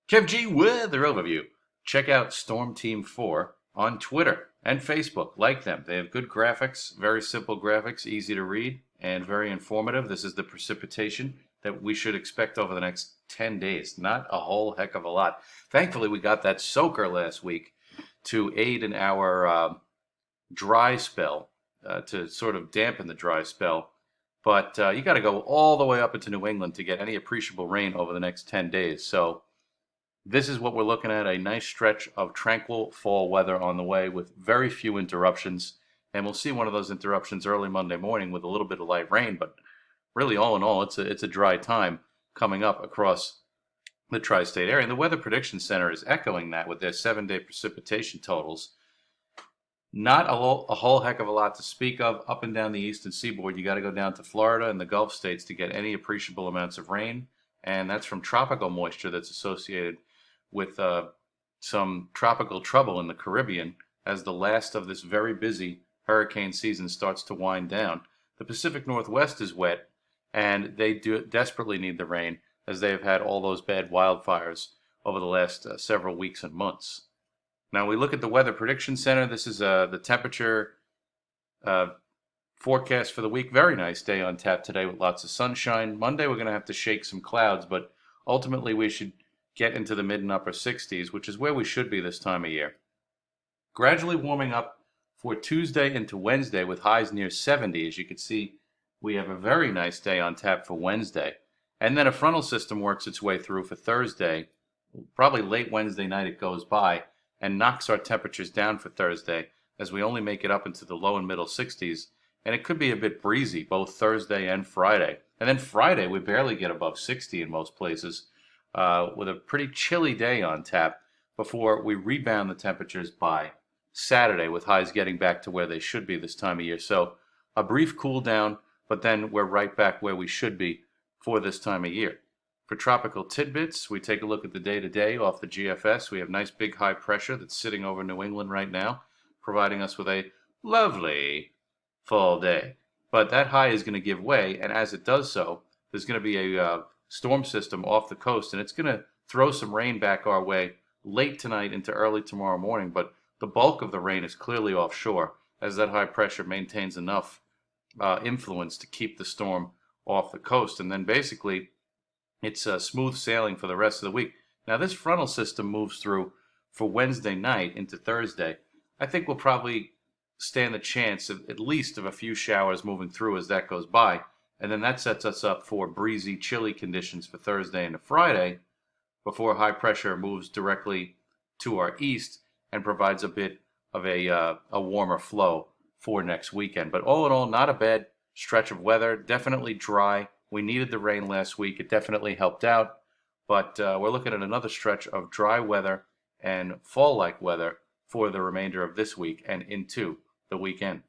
Kev G Weather Overview. Check out Storm Team 4 on Twitter and Facebook. Like them. They have good graphics, very simple graphics, easy to read, and very informative. This is the precipitation that we should expect over the next 10 days. Not a whole heck of a lot. Thankfully, we got that soaker last week to aid in our dry spell, to sort of dampen the dry spell. But you got to go all the way up into New England to get any appreciable rain over the next 10 days. So this is what we're looking at, a nice stretch of tranquil fall weather on the way with very few interruptions. And we'll see one of those interruptions early Monday morning with a little bit of light rain. But really, all in all, it's a dry time coming up across the tri-state area. And the Weather Prediction Center is echoing that with their 7-day precipitation totals. Not a whole heck of a lot to speak of up and down the eastern seaboard. You got to go down to Florida and the Gulf states to get any appreciable amounts of rain. And that's from tropical moisture that's associated with some tropical trouble in the Caribbean as the last of this very busy hurricane season starts to wind down. The Pacific Northwest is wet, and they do desperately need the rain as they have had all those bad wildfires over the last several weeks and months. Now we look at the Weather Prediction Center. This is the temperature forecast for the week. Very nice day on tap today with lots of sunshine. Monday we're going to have to shake some clouds, but ultimately we should get into the mid and upper 60s, which is where we should be this time of year. Gradually warming up for Tuesday into Wednesday with highs near 70. As you can see, we have a very nice day on tap for Wednesday. And then a frontal system works its way through for Thursday. Probably late Wednesday night it goes by and knocks our temperatures down for Thursday as we only make it up into the low and middle 60s. And it could be a bit breezy both Thursday and Friday. And then Friday we barely get above 60 in most places, with a pretty chilly day on tap before we rebound the temperatures by Saturday with highs getting back to where they should be this time of year. So a brief cool down, but then we're right back where we should be for this time of year. For tropical tidbits, we take a look at the day-to-day off the GFS. We have nice big high pressure that's sitting over New England right now, providing us with a lovely fall day. But that high is going to give way, and as it does so, there's going to be a storm system off the coast, and it's going to throw some rain back our way late tonight into early tomorrow morning. But the bulk of the rain is clearly offshore as that high pressure maintains enough influence to keep the storm off the coast. And then basically it's smooth sailing for the rest of the week. Now this frontal system moves through for Wednesday night into Thursday. I think we'll probably stand a chance of at least of a few showers moving through as that goes by. And then that sets us up for breezy, chilly conditions for Thursday into Friday before high pressure moves directly to our east and provides a bit of a warmer flow for next weekend. But all in all, not a bad stretch of weather. Definitely dry. We needed the rain last week. It definitely helped out. But we're looking at another stretch of dry weather and fall-like weather for the remainder of this week and into the weekend.